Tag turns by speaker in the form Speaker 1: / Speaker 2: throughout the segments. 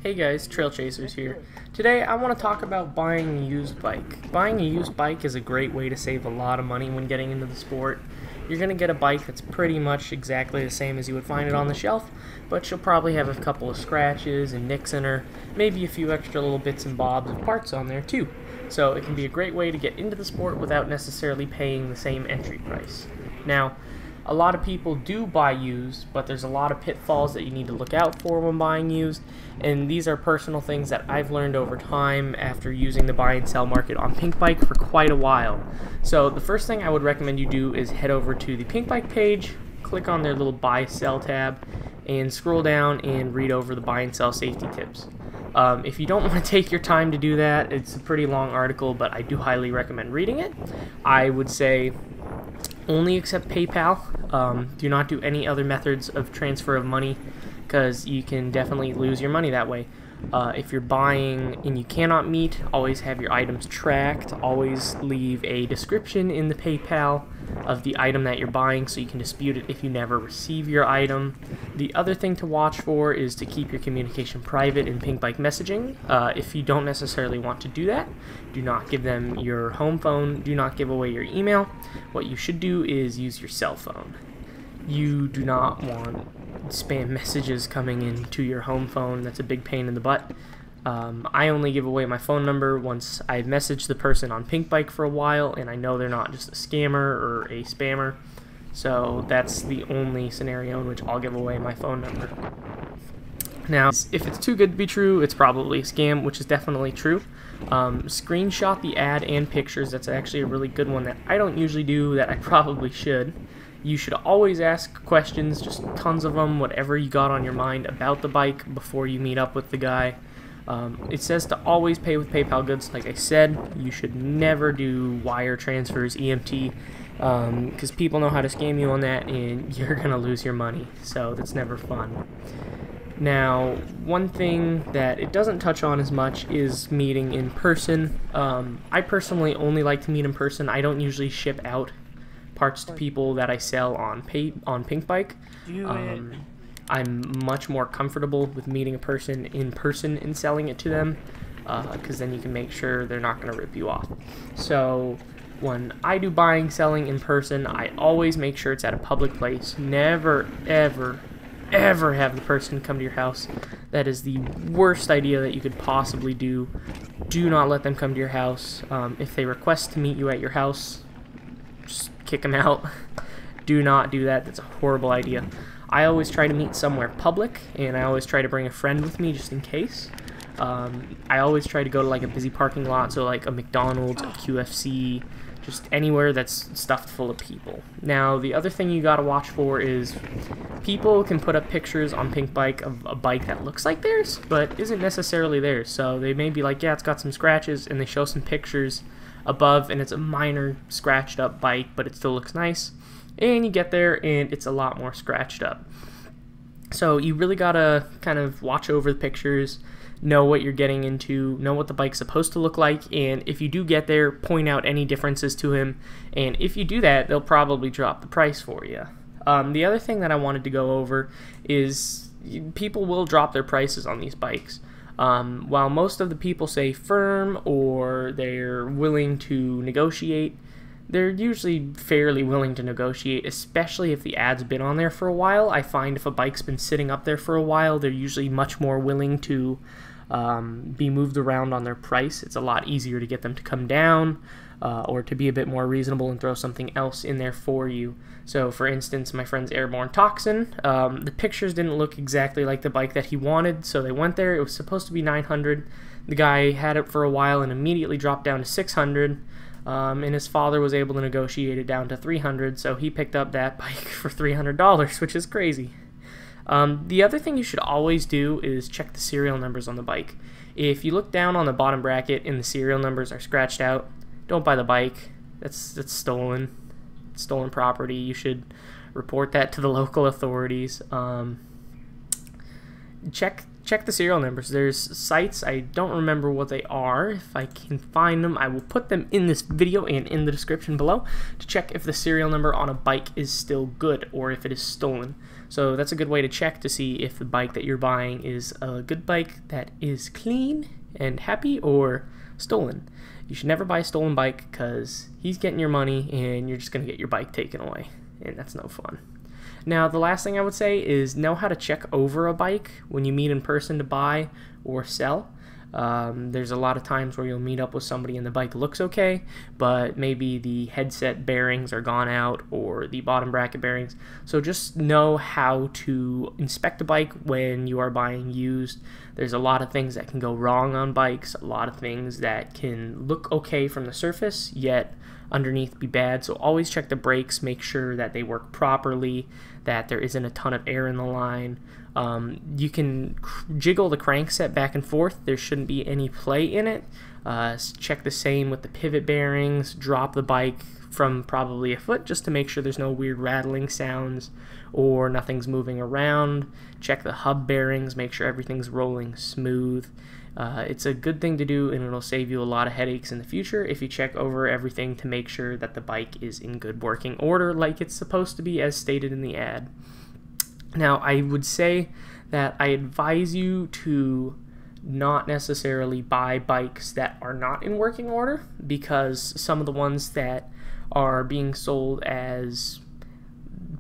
Speaker 1: Hey guys, Trail Chasers here. Today I want to talk about buying a used bike. Buying a used bike is a great way to save a lot of money when getting into the sport. You're going to get a bike that's pretty much exactly the same as you would find it on the shelf, but she'll probably have a couple of scratches and nicks in her, maybe a few extra little bits and bobs of parts on there too. So it can be a great way to get into the sport without necessarily paying the same entry price. Now, a lot of people do buy used, but there's a lot of pitfalls that you need to look out for when buying used, and these are personal things that I've learned over time after using the buy and sell market on Pinkbike for quite a while. So the first thing I would recommend you do is head over to the Pinkbike page, click on their little buy sell tab, and scroll down and read over the buy and sell safety tips. If you don't want to take your time to do that, it's a pretty long article, but I do highly recommend reading it. I would say only accept PayPal. Do not do any other methods of transfer of money because you can definitely lose your money that way. If you're buying and you cannot meet, always have your items tracked. Always leave a description in the PayPal of the item that you're buying so you can dispute it if you never receive your item. The other thing to watch for is to keep your communication private in Pinkbike messaging. If you don't necessarily want to do that, do not give them your home phone. Do not give away your email. What you should do is use your cell phone. You do not want spam messages coming into your home phone. That's a big pain in the butt. I only give away my phone number once I've messaged the person on Pinkbike for a while and I know they're not just a scammer or a spammer. So that's the only scenario in which I'll give away my phone number. Now, if it's too good to be true, it's probably a scam, which is definitely true. Screenshot the ad and pictures. That's actually a really good one that I don't usually do that I probably should. You should always ask questions, just tons of them, whatever you got on your mind about the bike before you meet up with the guy. It says to always pay with PayPal goods. Like I said, you should never do wire transfers, EMT, because people know how to scam you on that and you're going to lose your money. So that's never fun. Now, one thing that it doesn't touch on as much is meeting in person. I personally only like to meet in person. I don't usually ship out parts to people that I sell on Pinkbike. I'm much more comfortable with meeting a person in person and selling it to them because then you can make sure they're not going to rip you off. So when I do buying, selling in person, I always make sure it's at a public place. Never, ever, ever have the person come to your house. That is the worst idea that you could possibly do. Do not let them come to your house. If they request to meet you at your house, just kick them out. Do not do that. That's a horrible idea. I always try to meet somewhere public, and I always try to bring a friend with me just in case. I always try to go to like a busy parking lot, so like a McDonald's, a QFC, just anywhere that's stuffed full of people. Now, the other thing you gotta watch for is people can put up pictures on Pinkbike of a bike that looks like theirs, but isn't necessarily theirs. So they may be like, yeah, it's got some scratches, and they show some pictures above, and it's a minor scratched up bike, but it still looks nice. And you get there, and it's a lot more scratched up. So you really gotta kind of watch over the pictures, know what you're getting into, know what the bike's supposed to look like, and if you do get there, point out any differences to him, and if you do that, they'll probably drop the price for you. The other thing that I wanted to go over is people will drop their prices on these bikes. While most of the people say firm or they're willing to negotiate, they're usually fairly willing to negotiate, especially if the ad's been on there for a while. I find if a bike's been sitting up there for a while, they're usually much more willing to be moved around on their price. It's a lot easier to get them to come down or to be a bit more reasonable and throw something else in there for you. So, for instance, my friend's Airborne Toxin, the pictures didn't look exactly like the bike that he wanted, so they went there. It was supposed to be $900. The guy had it for a while and immediately dropped down to $600. And his father was able to negotiate it down to $300, so he picked up that bike for $300, which is crazy. The other thing you should always do is check the serial numbers on the bike. If you look down on the bottom bracket and the serial numbers are scratched out, don't buy the bike. That's stolen. It's stolen property. You should report that to the local authorities. Check check the serial numbers. There's sites, I don't remember what they are. If I can find them, I will put them in this video and in the description below to check if the serial number on a bike is still good or if it is stolen. So that's a good way to check to see if the bike that you're buying is a good bike that is clean and happy or stolen. You should never buy a stolen bike because he's getting your money and you're just going to get your bike taken away, and that's no fun. Now, the last thing I would say is know how to check over a bike when you meet in person to buy or sell. There's a lot of times where you'll meet up with somebody and the bike looks okay, but maybe the headset bearings are gone out or the bottom bracket bearings. So just know how to inspect a bike when you are buying used. There's a lot of things that can go wrong on bikes, a lot of things that can look okay from the surface, yet underneath be bad. So always check the brakes, make sure that they work properly, that there isn't a ton of air in the line. You can jiggle the crankset back and forth. There shouldn't be any play in it. Check the same with the pivot bearings. Drop the bike from probably a foot just to make sure there's no weird rattling sounds or nothing's moving around. Check the hub bearings, make sure everything's rolling smooth. It's a good thing to do, and it'll save you a lot of headaches in the future if you check over everything to make sure that the bike is in good working order like it's supposed to be as stated in the ad. Now, I would say that I advise you to not necessarily buy bikes that are not in working order, because some of the ones that are being sold as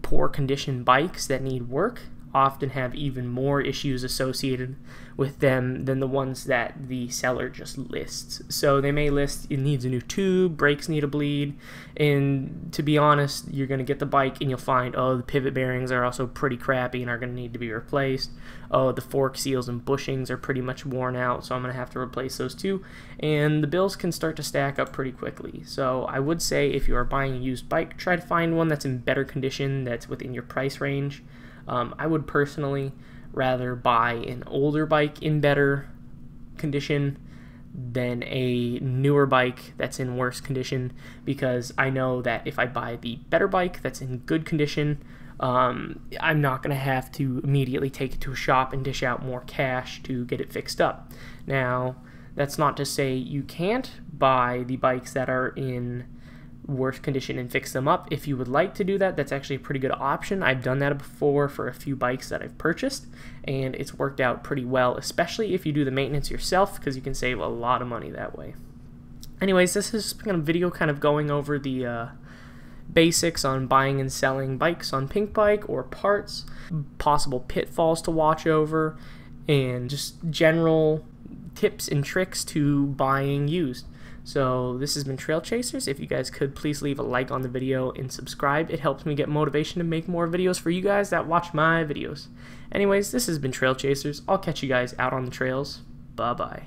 Speaker 1: poor condition bikes that need work often have even more issues associated with them than the ones that the seller just lists. So they may list it needs a new tube, brakes need a bleed, and to be honest, you're going to get the bike and you'll find, oh, the pivot bearings are also pretty crappy and are going to need to be replaced. Oh, the fork seals and bushings are pretty much worn out, so I'm going to have to replace those too. And the bills can start to stack up pretty quickly. So I would say if you are buying a used bike, try to find one that's in better condition, that's within your price range. I would personally rather buy an older bike in better condition than a newer bike that's in worse condition, because I know that if I buy the better bike that's in good condition, I'm not going to have to immediately take it to a shop and dish out more cash to get it fixed up. Now, that's not to say you can't buy the bikes that are in worse condition and fix them up. If you would like to do that, that's actually a pretty good option. I've done that before for a few bikes that I've purchased, and it's worked out pretty well, especially if you do the maintenance yourself, because you can save a lot of money that way. Anyways, this is a video kind of going over the basics on buying and selling bikes on Pinkbike or parts, possible pitfalls to watch over, and just general tips and tricks to buying used. So this has been Trail Chasers. If you guys could please leave a like on the video and subscribe. It helps me get motivation to make more videos for you guys that watch my videos. Anyways, this has been Trail Chasers. I'll catch you guys out on the trails. Bye-bye.